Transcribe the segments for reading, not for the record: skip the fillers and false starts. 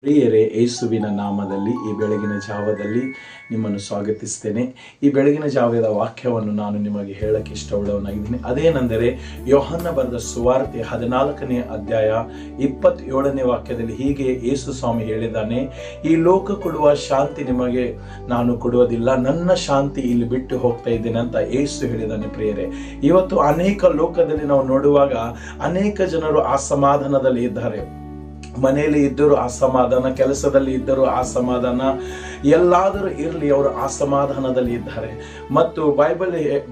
ಪ್ರಿಯರೇ, ಯೇಸುವಿನ ನಾಮದಲ್ಲಿ ಈ ಬೆಳಗಿನ ಜಾವದಲ್ಲಿ ನಿಮ್ಮನ್ನು ಸ್ವಾಗತಿಸ್ತೇನೆ. ಈ ಬೆಳಗಿನ ಜಾವದ ವಾಕ್ಯವನ್ನು ನಾನು ನಿಮಗೆ ಹೇಳಕ್ಕೆ ಇಷ್ಟಪಡುವನಾಗಿದ್ದೀನಿ. ಅದೇನೆಂದರೆ, ಯೋಹನ್ನ ಬರೆದ ಸುವಾರ್ತೆ 14ನೇ ಅಧ್ಯಾಯ 27ನೇ ವಾಕ್ಯದಲ್ಲಿ ಹೀಗೆ ಯೇಸು ಸ್ವಾಮಿ ಹೇಳಿದ್ದಾನೆ, ಈ ಲೋಕ ಕೊಡುವ ಶಾಂತಿ ನಿಮಗೆ ನಾನು ಕೊಡುವುದಿಲ್ಲ, ನನ್ನ ಶಾಂತಿ ಇಲ್ಲಿ ಬಿಟ್ಟು ಹೋಗ್ತಾ ಇದ್ದೇನೆ ಅಂತ ಯೇಸು ಹೇಳಿದ್ದಾನೆ. ಪ್ರಿಯರೇ, ಇವತ್ತು ಅನೇಕ ಲೋಕದಲ್ಲಿ ನಾವು ನೋಡುವಾಗ ಅನೇಕ ಜನರು ಅಸಮಾಧಾನದಲ್ಲಿ ಇದ್ದಾರೆ. ಮನೆಯಲ್ಲಿ ಇದ್ದರೂ ಅಸಮಾಧಾನ, ಕೆಲಸದಲ್ಲಿ ಇದ್ದರೂ ಅಸಮಾಧಾನ, ಎಲ್ಲಾದರೂ ಇರಲಿ ಅವರು ಅಸಮಾಧಾನದಲ್ಲಿ ಇದ್ದಾರೆ. ಮತ್ತು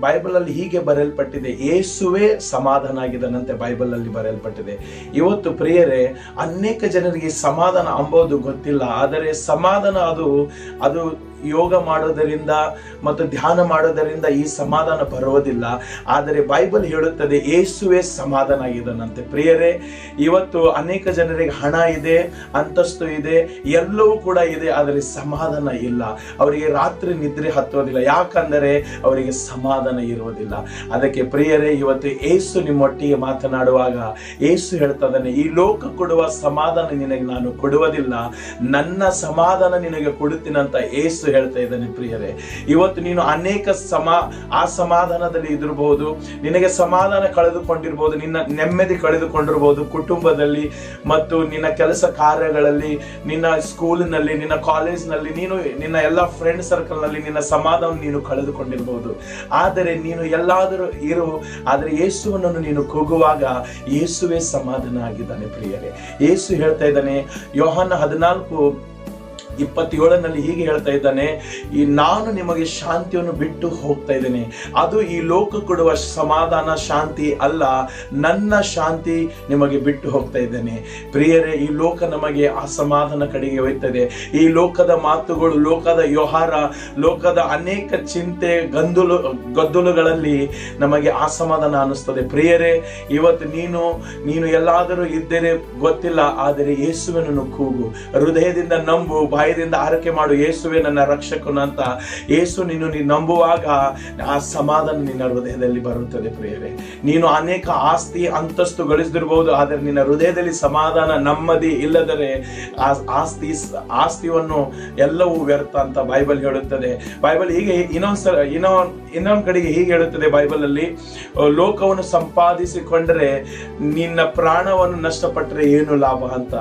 ಬೈಬಲಲ್ಲಿ ಹೀಗೆ ಬರೆಯಲ್ಪಟ್ಟಿದೆ, ಯೇಸುವೇ ಸಮಾಧಾನ ಆಗಿದ್ದಾನಂತೆ ಬೈಬಲಲ್ಲಿ ಬರೆಯಲ್ಪಟ್ಟಿದೆ. ಇವತ್ತು ಪ್ರಿಯರೇ, ಅನೇಕ ಜನರಿಗೆ ಸಮಾಧಾನ ಅಂಬೋದು ಗೊತ್ತಿಲ್ಲ. ಆದರೆ ಸಮಾಧಾನ ಅದು ಯೋಗ ಮಾಡೋದರಿಂದ ಮತ್ತು ಧ್ಯಾನ ಮಾಡೋದರಿಂದ ಈ ಸಮಾಧಾನ ಬರುವುದಿಲ್ಲ. ಆದರೆ ಬೈಬಲ್ ಹೇಳುತ್ತದೆ ಯೇಸುವೇ ಸಮಾಧಾನ ಆಗಿದ್ದಾನಂತೆ. ಪ್ರಿಯರೇ, ಇವತ್ತು ಅನೇಕ ಜನರಿಗೆ ಹಣ ಇದೆ, ಅಂತಸ್ತು ಇದೆ, ಎಲ್ಲವೂ ಕೂಡ ಇದೆ, ಆದರೆ ಸಮಾಧಾನ ಇಲ್ಲ. ಅವರಿಗೆ ರಾತ್ರಿ ನಿದ್ರೆ ಹತ್ತುವುದಿಲ್ಲ, ಯಾಕಂದರೆ ಅವರಿಗೆ ಸಮಾಧಾನ ಇರುವುದಿಲ್ಲ. ಅದಕ್ಕೆ ಪ್ರಿಯರೇ, ಇವತ್ತು ಯೇಸು ನಿಮ್ಮೊಟ್ಟಿಗೆ ಮಾತನಾಡುವಾಗ ಯೇಸು ಹೇಳ್ತಾ ಇದ್ದಾನೆ, ಈ ಲೋಕ ಕೊಡುವ ಸಮಾಧಾನ ನಿನಗೆ ನಾನು ಕೊಡುವುದಿಲ್ಲ, ನನ್ನ ಸಮಾಧಾನ ನಿನಗೆ ಕೊಡುತ್ತೀನಂತ ಯೇಸು ಹೇಳ್ತಾ ಇದ್ದಾನೆ. ಪ್ರಿಯರೇ, ಇವತ್ತು ನೀನು ಅನೇಕ ಅಸಮಾಧಾನದಲ್ಲಿ ಇದಿರಬಹುದು, ನಿನಗೆ ಸಮಾಧಾನ ಕಳೆದುಕೊಂಡಿರಬಹುದು, ನಿನ್ನ ನೆಮ್ಮದಿ ಕಳೆದುಕೊಂಡಿರಬಹುದು, ಕುಟುಂಬದಲ್ಲಿ ಮತ್ತು ನಿನ್ನ ಕೆಲಸ ಕಾರ್ಯಗಳಲ್ಲಿ, ನಿನ್ನ ಸ್ಕೂಲಿನಲ್ಲಿ, ನಿನ್ನ ಕಾಲೇಜ್ನಲ್ಲಿ, ನೀನು ನಿನ್ನ ಎಲ್ಲ ಫ್ರೆಂಡ್ ಸರ್ಕಲ್ ನಲ್ಲಿ ನಿನ್ನ ಸಮಾಧಾನ ನೀನು ಕಳೆದುಕೊಂಡಿರಬಹುದು. ಆದರೆ ನೀನು ಎಲ್ಲಾದರೂ ಇರು, ಆದರೆ ಯೇಸುವನ್ನು ನೀನು ಕೂಗುವಾಗ ಯೇಸುವೇ ಸಮಾಧಾನ ಆಗಿದ್ದಾನೆ. ಪ್ರಿಯರೇ, ಯೇಸು ಹೇಳ್ತಾ ಇದ್ದಾನೆ, ಯೋಹನ್ನ 14:27 ಹೀಗೆ ಹೇಳ್ತಾ ಇದ್ದಾನೆ, ನಾನು ನಿಮಗೆ ಶಾಂತಿಯನ್ನು ಬಿಟ್ಟು ಹೋಗ್ತಾ ಇದ್ದೇನೆ, ಅದು ಈ ಲೋಕ ಕೊಡುವ ಸಮಾಧಾನ ಶಾಂತಿ ಅಲ್ಲ, ನನ್ನ ಶಾಂತಿ ನಿಮಗೆ ಬಿಟ್ಟು ಹೋಗ್ತಾ ಇದ್ದೇನೆ. ಪ್ರಿಯರೇ, ಈ ಲೋಕ ನಮಗೆ ಅಸಮಾಧಾನ ಕಡೆಗೆ ಒಯ್ತದೆ. ಈ ಲೋಕದ ಮಾತುಗಳು, ಲೋಕದ ವ್ಯವಹಾರ, ಲೋಕದ ಅನೇಕ ಚಿಂತೆ, ಗದ್ದಲಗಳಲ್ಲಿ ನಮಗೆ ಅಸಮಾಧಾನ ಅನಿಸ್ತದೆ. ಪ್ರಿಯರೇ, ಇವತ್ತು ನೀನು ಎಲ್ಲಾದರೂ ಇದ್ದರೆ ಗೊತ್ತಿಲ್ಲ, ಆದರೆ ಯೇಸುವನ್ನು ಕೂಗು, ಹೃದಯದಿಂದ ನಂಬು, ಬಾಯದಿಂದ ಆರೈಕೆ ಮಾಡು, ಯೇಸುವೆ ನನ್ನ ರಕ್ಷಕನು ಅಂತ. ಯೇಸು ನೀನು ನಂಬುವಾಗ ಆ ಸಮಾಧಾನ ನಿನ್ನ ಹೃದಯದಲ್ಲಿ ಬರುತ್ತದೆ. ಪ್ರಿಯರೇ, ನೀನು ಅನೇಕ ಆಸ್ತಿ ಅಂತಸ್ತು ಗಳಿಸಿದಿರಬಹುದು, ಆದರೆ ನಿನ್ನ ಹೃದಯದಲ್ಲಿ ಸಮಾಧಾನ ನೆಮ್ಮದಿ ಇಲ್ಲದರೆ ಆ ಆಸ್ತಿಯನ್ನು ಎಲ್ಲವೂ ವ್ಯರ್ಥ ಅಂತ ಬೈಬಲ್ ಹೇಳುತ್ತದೆ. ಬೈಬಲ್ ಹೀಗೆ ಇನ್ನೊಂದು ಕಡೆಗೆ ಹೀಗೆ ಹೇಳುತ್ತದೆ ಬೈಬಲ್ ಅಲ್ಲಿ, ಲೋಕವನ್ನು ಸಂಪಾದಿಸಿಕೊಂಡರೆ ನಿನ್ನ ಪ್ರಾಣವನ್ನು ನಷ್ಟಪಟ್ಟರೆ ಏನು ಲಾಭ ಅಂತ.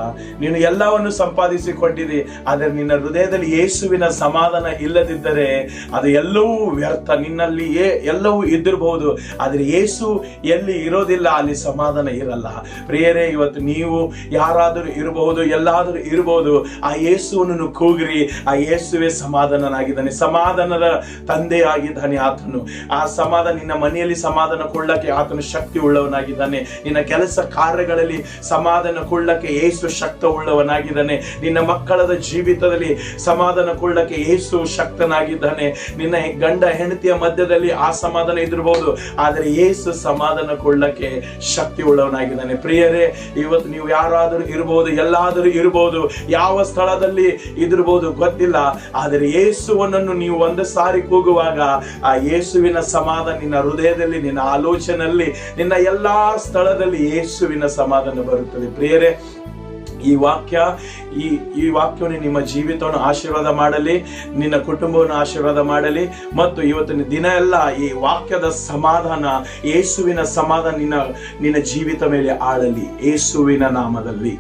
ನೀನು ಎಲ್ಲವನ್ನು ಸಂಪಾದಿಸಿಕೊಂಡಿದೆ, ಆದರೆ ನಿನ್ನ ಹೃದಯದಲ್ಲಿ ಯೇಸುವಿನ ಸಮಾಧಾನ ಇಲ್ಲದಿದ್ದರೆ ಅದು ಎಲ್ಲವೂ ವ್ಯರ್ಥ. ನಿನ್ನಲ್ಲಿ ಎಲ್ಲವೂ ಇದ್ದಿರಬಹುದು, ಆದರೆ ಯೇಸು ಎಲ್ಲಿ ಇರೋದಿಲ್ಲ ಅಲ್ಲಿ ಸಮಾಧಾನ ಇರಲ್ಲ. ಪ್ರಿಯರೇ, ಇವತ್ತು ನೀವು ಯಾರಾದರೂ ಇರಬಹುದು, ಎಲ್ಲಾದರೂ ಇರಬಹುದು, ಆ ಯೇಸುವನ್ನು ಕೂಗ್ರಿ, ಆ ಯೇಸುವೇ ಸಮಾಧಾನನಾಗಿದ್ದಾನೆ, ಸಮಾಧಾನದ ತಂದೆ ಆಗಿದ್ದಾನೆ ಆತನು. ಆ ಸಮಾಧಾನ, ನಿನ್ನ ಮನೆಯಲ್ಲಿ ಸಮಾಧಾನ ಕೊಳ್ಳಕ್ಕೆ ಆತನು ಶಕ್ತಿ ಉಳ್ಳವನಾಗಿದ್ದಾನೆ. ನಿನ್ನ ಕೆಲಸ ಕಾರ್ಯಗಳಲ್ಲಿ ಸಮಾಧಾನ ಕೊಳ್ಳಕ್ಕೆ ಯೇಸು ಶಕ್ತ ಉಳ್ಳವನಾಗಿದ್ದಾನೆ. ನಿನ್ನ ಮಕ್ಕಳದ ಜೀವಿತದಲ್ಲಿ ಸಮಾಧಾನ ಕೊಳ್ಳಕ್ಕೆ ಯೇಸು ಶಕ್ತನಾಗಿದ್ದಾನೆ. ನಿನ್ನ ಗಂಡ ಹೆಂಡತಿಯ ಮಧ್ಯದಲ್ಲಿ ಆ ಸಮಾಧಾನ ಇದಿರಬಹುದು, ಆದರೆ ಯೇಸು ಸಮಾಧಾನ ಕೊಳ್ಳಕ್ಕೆ ಶಕ್ತಿ ಉಳ್ಳವನಾಗಿದ್ದಾನೆ. ಪ್ರಿಯರೇ, ಇವತ್ತು ನೀವು ಯಾರಾದರೂ ಇರಬಹುದು, ಎಲ್ಲಾದರೂ ಇರಬಹುದು, ಯಾವ ಸ್ಥಳದಲ್ಲಿ ಇದಿರಬಹುದು ಗೊತ್ತಿಲ್ಲ, ಆದರೆ ಯೇಸುವನ್ನು ನೀವು ಒಂದು ಸಾರಿ ಕೂಗುವಾಗ ಆ ಯೇಸುವಿನ ಸಮಾಧಾನ ನಿನ್ನ ಹೃದಯದಲ್ಲಿ, ನಿನ್ನ ಆಲೋಚನೆಯಲ್ಲಿ, ನಿನ್ನ ಎಲ್ಲಾ ಸ್ಥಳದಲ್ಲಿ ಯೇಸುವಿನ ಸಮಾಧಾನ ಬರುತ್ತದೆ. ಪ್ರಿಯರೇ, ಈ ವಾಕ್ಯವನ್ನು ನಿಮ್ಮ ಜೀವಿತವನ್ನು ಆಶೀರ್ವಾದ ಮಾಡಲಿ, ನಿನ್ನ ಕುಟುಂಬವನ್ನು ಆಶೀರ್ವಾದ ಮಾಡಲಿ, ಮತ್ತು ಇವತ್ತಿನ ದಿನ ಎಲ್ಲ ಈ ವಾಕ್ಯದ ಸಮಾಧಾನ, ಯೇಸುವಿನ ಸಮಾಧಾನ ನಿನ್ನ ಜೀವಿತ ಮೇಲೆ ಆಳಲಿ, ಯೇಸುವಿನ ನಾಮದಲ್ಲಿ.